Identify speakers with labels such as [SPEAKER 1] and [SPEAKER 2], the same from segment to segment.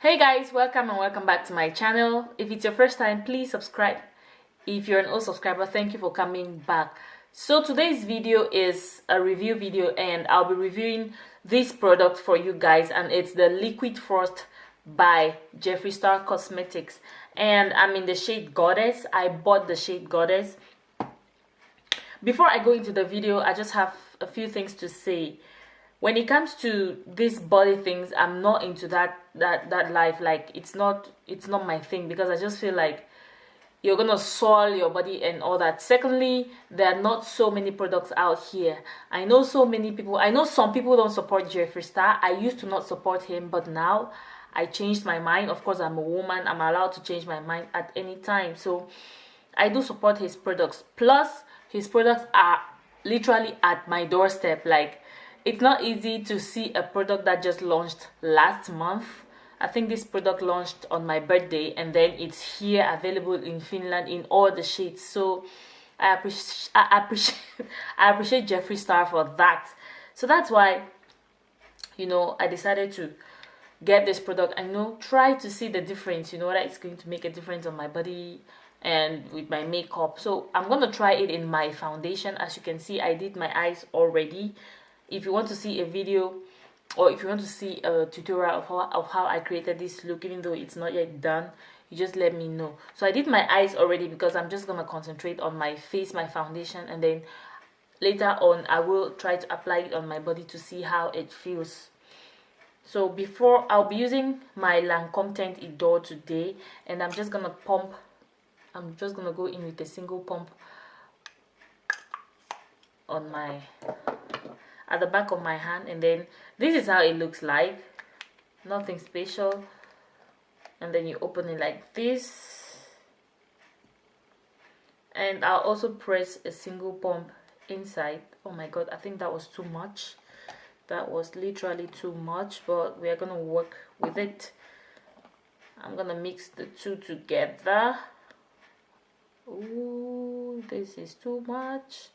[SPEAKER 1] Hey guys, welcome and welcome back to my channel. If it's your first time, please subscribe. If you're an old subscriber, thank you for coming back. So today's video is a review video and I'll be reviewing this product for you guys, and it's the Liquid Frost by JEFFREe Star Cosmetics, and I'm in the shade Goddess. I bought the shade Goddess. Before I go into the video, I just have a few things to say. When it comes to these body things, I'm not into that life. Like it's not my thing, because I just feel like you're gonna soil your body and all that. Secondly, there are not so many products out here. I know some people don't support JEFFREe Star. I used to not support him, but now I changed my mind. Of course, I'm a woman, I'm allowed to change my mind at any time. So I do support his products. Plus, his products are literally at my doorstep. Like, it's not easy to see a product that just launched last month. I think this product launched on my birthday, and then it's here available in Finland in all the shades. So I appreciate JEFFREe Star for that. So that's why, I decided to get this product. Try to see the difference, that it's going to make a difference on my body and with my makeup. So I'm gonna try it in my foundation. As you can see, I did my eyes already. If you want to see a video, or if you want to see a tutorial of how I created this look, even though it's not yet done, you just let me know. So I did my eyes already because I'm just gonna concentrate on my face, my foundation, and then later on I will try to apply it on my body to see how it feels. So before, I'll be using my Lancome Teint Idol today, and I'm just gonna go in with a single pump on at the back of my hand, and then this is how it looks like. Nothing special. And then you open it like this, and I'll also press a single pump inside. Oh my god, I think that was too much. That was literally too much, but we are gonna work with it. I'm gonna mix the two together. Ooh, this is too much.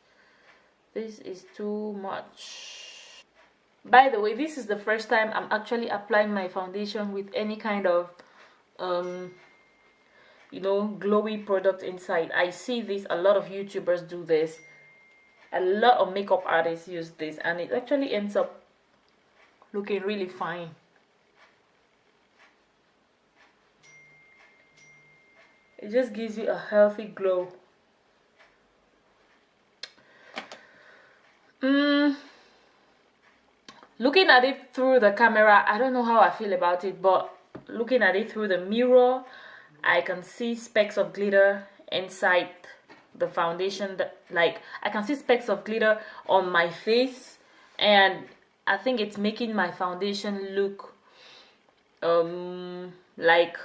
[SPEAKER 1] This is too much. By the way, this is the first time I'm actually applying my foundation with any kind of glowy product inside. I see this, a lot of YouTubers do this, a lot of makeup artists use this, and it actually ends up looking really fine. It just gives you a healthy glow. Looking at it through the camera, I don't know how I feel about it, but looking at it through the mirror, I can see specks of glitter inside the foundation. I can see specks of glitter on my face, and I think it's making my foundation look like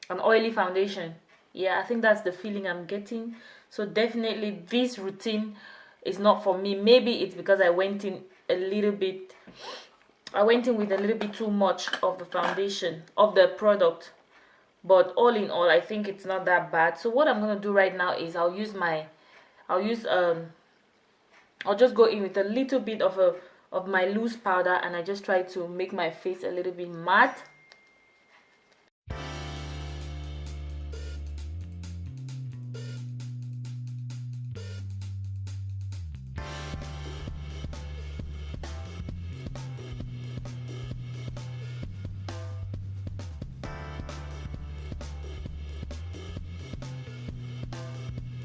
[SPEAKER 1] an oily foundation. Yeah, I think that's the feeling I'm getting. So definitely this routine is not for me. Maybe it's because I went in with a little bit too much of the foundation, of the product, but all in all, I think it's not that bad. So what I'm gonna do right now is I'll just go in with a little bit of my loose powder, and I just try to make my face a little bit matte.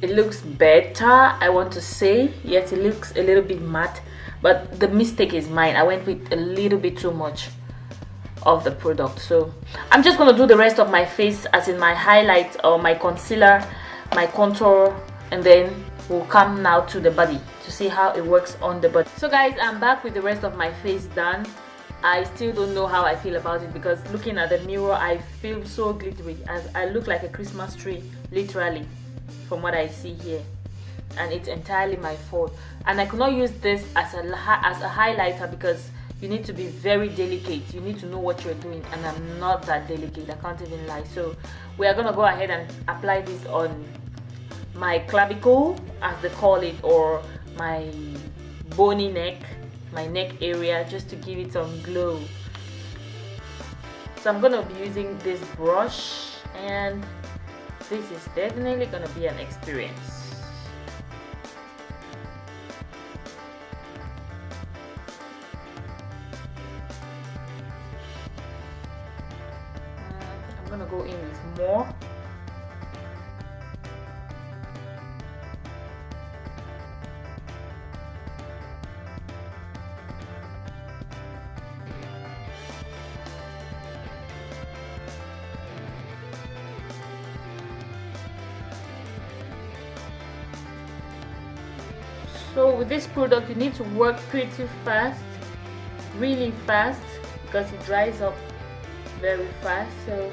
[SPEAKER 1] It looks better, I want to say. Yes, it looks a little bit matte, but the mistake is mine. I went with a little bit too much of the product. So I'm just going to do the rest of my face, as in my highlights or my concealer, my contour, and then we'll come now to the body to see how it works on the body. So guys, I'm back with the rest of my face done. I still don't know how I feel about it, because looking at the mirror, I feel so glittery. I look like a Christmas tree, literally, from what I see here, and it's entirely my fault. And I could not use this as a highlighter, because you need to be very delicate. You need to know what you're doing, and I'm not that delicate, I can't even lie. So we are gonna go ahead and apply this on my clavicle, as they call it, or my bony neck, my neck area, just to give it some glow. So I'm gonna be using this brush, and this is definitely gonna be an experience. I'm gonna go in with more. So with this product you need to work pretty fast, really fast, because it dries up very fast. So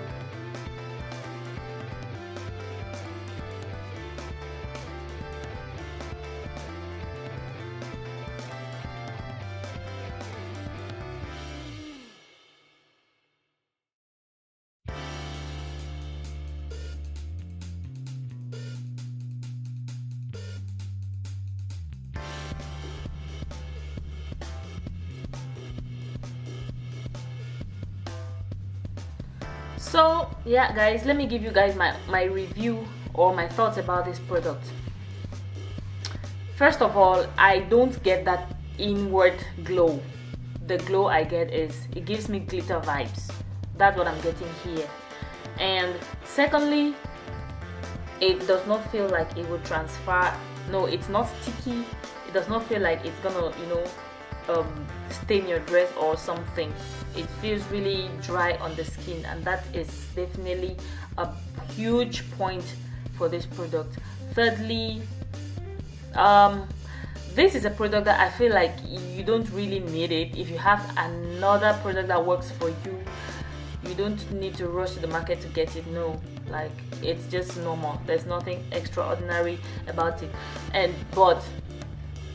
[SPEAKER 1] yeah guys, let me give you guys my review or my thoughts about this product. First of all, I don't get that inward glow. The glow I get is, it gives me glitter vibes. That's what I'm getting here. And secondly, it does not feel like it will transfer. No, it's not sticky. It does not feel like it's gonna, you know, stain your dress or something. It feels really dry on the skin, and that is definitely a huge point for this product. Thirdly, this is a product that I feel like you don't really need it. If you have another product that works for you, you don't need to rush to the market to get it. No, like, it's just normal. There's nothing extraordinary about it. But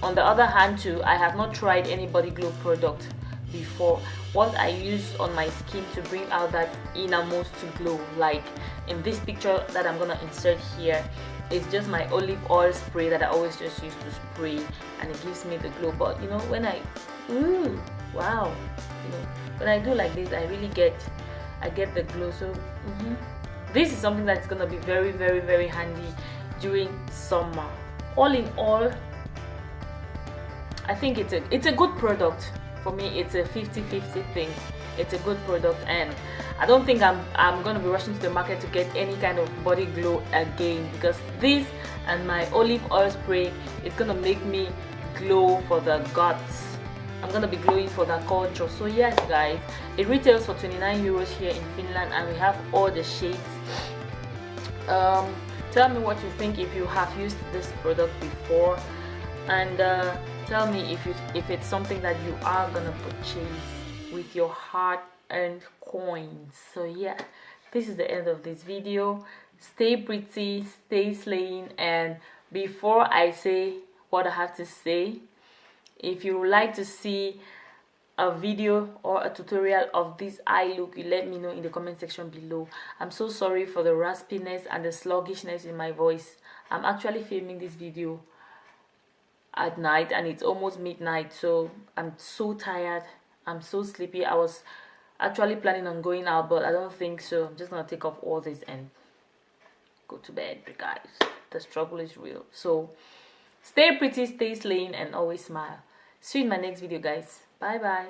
[SPEAKER 1] on the other hand too, I have not tried any body glow product before. What I use on my skin to bring out that innermost glow, like in this picture that I'm gonna insert here, it's just my olive oil spray that I always just use to spray, and it gives me the glow. But you know, when I wow, you know, when I do like this, I really get the glow. So this is something that's gonna be very, very, very handy during summer. All in all, I think it's a good product. For me, it's a 50-50 thing. It's a good product, and I don't think I'm gonna be rushing to the market to get any kind of body glow again, because this and my olive oil spray is gonna make me glow for the guts. I'm gonna be glowing for the culture. So yes guys, it retails for 29 euros here in Finland, and we have all the shades. Tell me what you think if you have used this product before, and tell me if it's something that you are gonna purchase with your hard-earned coins. So yeah, this is the end of this video. Stay pretty, stay slaying, and before I say what I have to say, if you would like to see a video or a tutorial of this eye look, you let me know in the comment section below. I'm so sorry for the raspiness and the sluggishness in my voice. I'm actually filming this video at night, and it's almost midnight, so I'm so tired, I'm so sleepy. I was actually planning on going out, but I don't think so. I'm just gonna take off all this and go to bed, guys. The struggle is real. So stay pretty, stay slaying, and always smile. See you in my next video, guys. Bye bye.